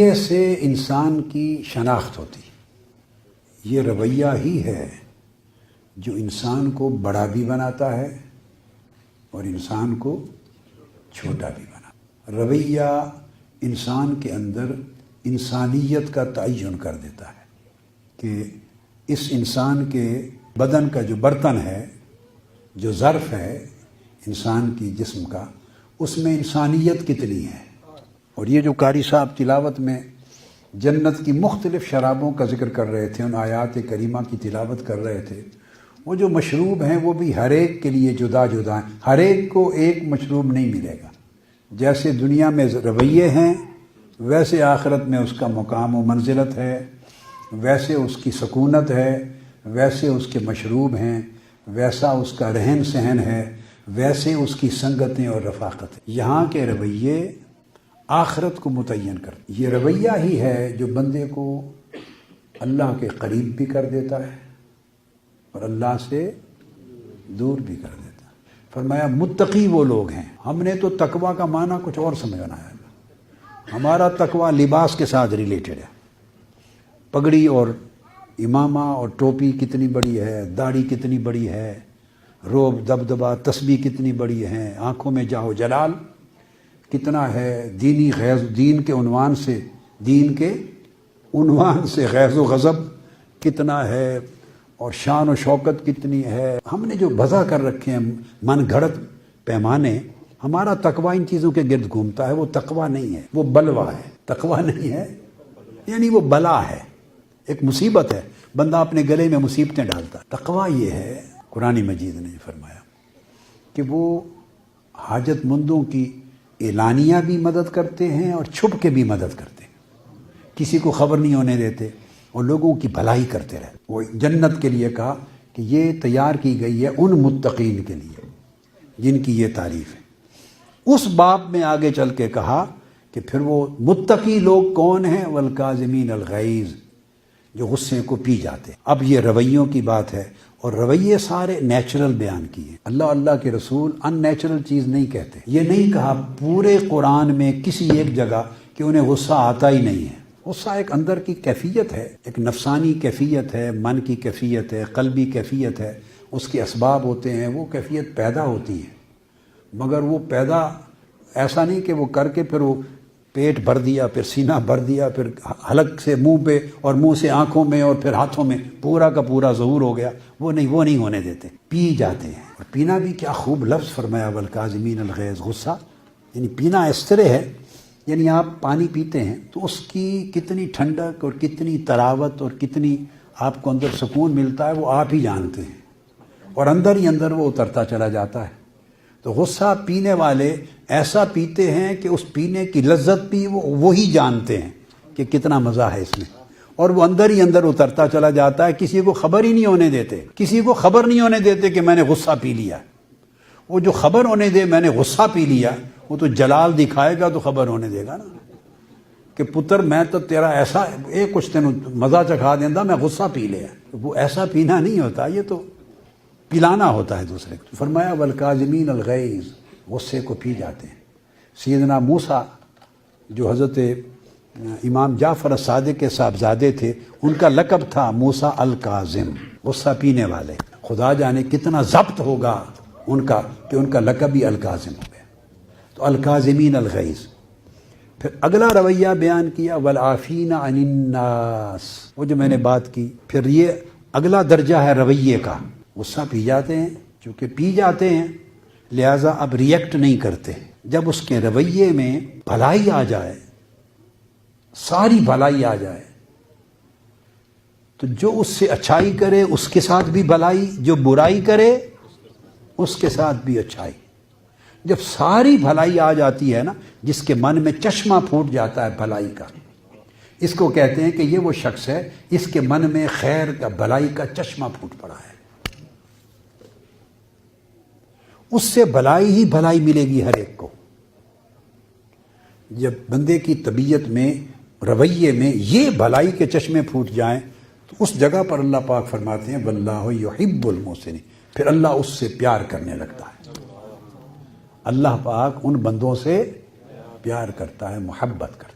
رویے سے انسان کی شناخت ہوتی ہے۔ یہ رویہ ہی ہے جو انسان کو بڑا بھی بناتا ہے اور انسان کو چھوٹا بھی بناتا ہے۔ رویہ انسان کے اندر انسانیت کا تعین کر دیتا ہے کہ اس انسان کے بدن کا جو برتن ہے، جو ظرف ہے انسان کی جسم کا، اس میں انسانیت کتنی ہے۔ اور یہ جو قاری صاحب تلاوت میں جنت کی مختلف شرابوں کا ذکر کر رہے تھے، ان آیات کریمہ کی تلاوت کر رہے تھے، وہ جو مشروب ہیں وہ بھی ہر ایک کے لیے جدا جدا ہیں، ہر ایک کو ایک مشروب نہیں ملے گا۔ جیسے دنیا میں رویے ہیں ویسے آخرت میں اس کا مقام و منزلت ہے، ویسے اس کی سکونت ہے، ویسے اس کے مشروب ہیں، ویسا اس کا رہن سہن ہے، ویسے اس کی سنگتیں اور رفاقتیں۔ یہاں کے رویے آخرت کو متعین کرتے۔ یہ رویہ ہی ہے جو بندے کو اللہ کے قریب بھی کر دیتا ہے اور اللہ سے دور بھی کر دیتا ہے۔ فرمایا متقی وہ لوگ ہیں۔ ہم نے تو تقویٰ کا معنی کچھ اور سمجھنا ہے۔ ہمارا تقویٰ لباس کے ساتھ ریلیٹڈ ہے۔ پگڑی اور امامہ اور ٹوپی کتنی بڑی ہے، داڑھی کتنی بڑی ہے، روب دبدبہ تسبیح کتنی بڑی ہے، آنکھوں میں جاہ و جلال کتنا ہے، دینی غیظ، دین کے عنوان سے غیظ و غضب کتنا ہے، اور شان و شوکت کتنی ہے۔ ہم نے جو وضع کر رکھے ہیں من گھڑت پیمانے، ہمارا تقویٰ ان چیزوں کے گرد گھومتا ہے۔ وہ تقویٰ نہیں ہے، وہ بلوہ ہے۔ تقویٰ نہیں ہے یعنی وہ بلا ہے، ایک مصیبت ہے، بندہ اپنے گلے میں مصیبتیں ڈالتا ہے۔ تقویٰ یہ ہے، قرآن مجید نے فرمایا کہ وہ حاجت مندوں کی اعلانیہ بھی مدد کرتے ہیں اور چھپ کے بھی مدد کرتے ہیں، کسی کو خبر نہیں ہونے دیتے اور لوگوں کی بھلائی کرتے رہتے۔ وہ جنت کے لیے کہا کہ یہ تیار کی گئی ہے ان متقین کے لیے جن کی یہ تعریف ہے۔ اس باب میں آگے چل کے کہا کہ پھر وہ متقی لوگ کون ہیں؟ والکاظمین الغیظ، جو غصے کو پی جاتے ہیں۔ اب یہ رویوں کی بات ہے، اور رویے سارے نیچرل بیان کیے۔ اللہ کے رسول ان نیچرل چیز نہیں کہتے۔ یہ نہیں کہا پورے قرآن میں کسی ایک جگہ کہ انہیں غصہ آتا ہی نہیں ہے۔ غصہ ایک اندر کی کیفیت ہے، ایک نفسانی کیفیت ہے، من کی کیفیت ہے، قلبی کیفیت ہے، اس کے اسباب ہوتے ہیں، وہ کیفیت پیدا ہوتی ہے، مگر وہ پیدا ایسا نہیں کہ وہ کر کے پھر وہ پیٹ بھر دیا، پھر سینہ بھر دیا، پھر حلق سے منہ پہ اور منہ سے آنکھوں میں اور پھر ہاتھوں میں پورا کا پورا ظہور ہو گیا۔ وہ نہیں ہونے دیتے، پی جاتے ہیں۔ اور پینا بھی کیا خوب لفظ فرمایا، والکاظمین الغیظ۔ غصہ یعنی پینا اس طرح ہے، یعنی آپ پانی پیتے ہیں تو اس کی کتنی ٹھنڈک اور کتنی تراوت اور کتنی آپ کو اندر سکون ملتا ہے وہ آپ ہی جانتے ہیں، اور اندر ہی اندر وہ اترتا چلا جاتا ہے۔ تو غصہ پینے والے ایسا پیتے ہیں کہ اس پینے کی لذت بھی وہی جانتے ہیں کہ کتنا مزہ ہے اس میں، اور وہ اندر ہی اندر اترتا چلا جاتا ہے، کسی کو خبر ہی نہیں ہونے دیتے۔ کسی کو خبر نہیں ہونے دیتے کہ میں نے غصہ پی لیا۔ وہ جو خبر ہونے دے میں نے غصہ پی لیا، وہ تو جلال دکھائے گا تو خبر ہونے دے گا نا کہ پتر میں تو تیرا ایسا کچھ تینوں مزہ چکھا دینا، میں غصہ پی لیا۔ وہ ایسا پینا نہیں ہوتا، یہ تو پلانا ہوتا ہے دوسرے کو۔ فرمایا والکاظمین الغیظ، غصے کو پی جاتے ہیں۔ سیدنا موسیٰ جو حضرت امام جعفر الصادق کے صاحبزادے تھے، ان کا لقب تھا موسیٰ الکاظم، غصہ پینے والے۔ خدا جانے کتنا ضبط ہوگا ان کا کہ ان کا لقب ہی الکاظم ہو گیا۔ تو الکاظمین الغیظ۔ پھر اگلا رویہ بیان کیا والعافین عن الناس، وہ جو میں نے بات کی۔ پھر یہ اگلا درجہ ہے رویے کا۔ غصہ پی جاتے ہیں، چونکہ پی جاتے ہیں لہٰذا اب ریئیکٹ نہیں کرتے۔ جب اس کے رویے میں بھلائی آ جائے، ساری بھلائی آ جائے، تو جو اس سے اچھائی کرے اس کے ساتھ بھی بھلائی، جو برائی کرے اس کے ساتھ بھی اچھائی۔ جب ساری بھلائی آ جاتی ہے نا، جس کے من میں چشمہ پھوٹ جاتا ہے بھلائی کا، اس کو کہتے ہیں کہ یہ وہ شخص ہے اس کے من میں خیر کا، بھلائی کا چشمہ پھوٹ پڑا ہے، اس سے بھلائی ہی بھلائی ملے گی ہر ایک کو۔ جب بندے کی طبیعت میں، رویے میں یہ بھلائی کے چشمے پھوٹ جائیں تو اس جگہ پر اللہ پاک فرماتے ہیں واللہ یحب المحسنین، پھر اللہ اس سے پیار کرنے لگتا ہے۔ اللہ پاک ان بندوں سے پیار کرتا ہے، محبت کرتا ہے۔